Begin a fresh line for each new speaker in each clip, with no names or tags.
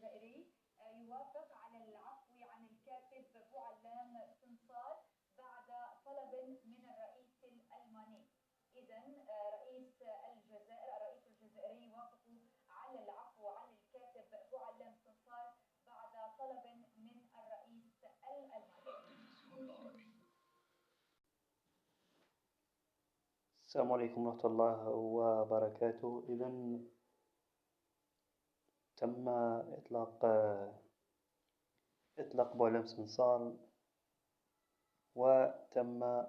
الجزائري يوافق على العفو عن الكاتب بوعلام سنصار بعد طلب من الرئيس الألماني. إذا الرئيس الجزائري يوافق على العفو عن الكاتب بوعلام سنصار بعد طلب من الرئيس الألماني.
السلام عليكم ورحمة الله وبركاته. إذا تم إطلاق بوعلام سنصار، وتم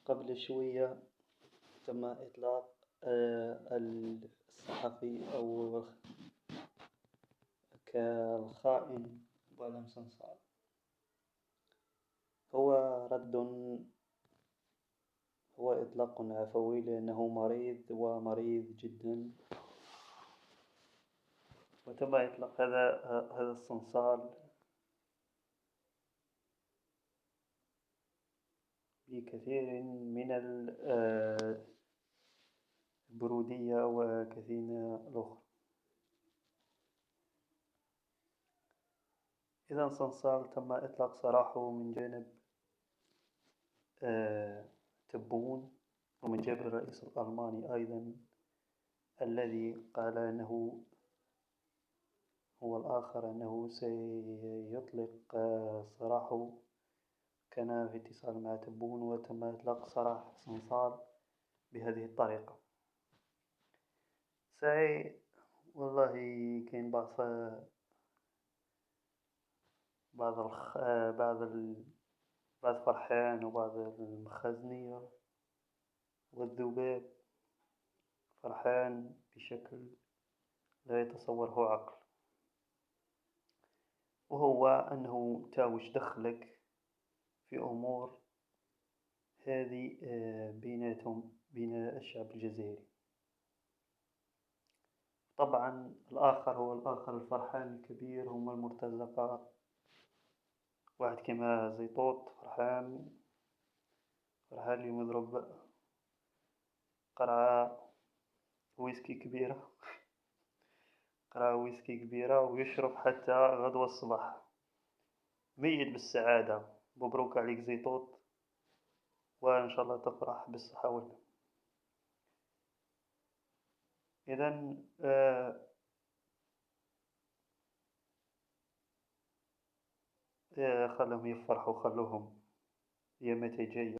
قبل شوية تم إطلاق الصحفي أو كالخائن بوعلام سنصار. هو إطلاق عفوي لأنه مريض جدا، وتم إطلاق هذا السنصار بكثير من البرودية وكثير الأخرى. إذا سنصار تم إطلاق سراحه من جانب تبون، ومن جانب الرئيس الألماني أيضا، الذي قال أنه هو الآخر أنه سيطلق سراحه. كان في اتصال مع تبون وتم إطلاق سراح سنصار بهذه الطريقة. والله كاين بعض فرحان وبعض المخازنية والذباب فرحان بشكل لا يتصوره عقل، وهو أنه تاوش دخلك في أمور هذه بين الشعب الجزائري. طبعا الآخر الفرحان الكبير هم المرتزقة. واحد كما زيطوط فرحان اليوم يضرب قرعة ويسكي كبيرة ويشرب حتى غدوة الصباح، ميت بالسعادة. مبروك عليك زيطوط، وإن شاء الله تفرح بالصحة والنعم. إذن خلهم يفرحوا، خلوهم، هي متى جاية.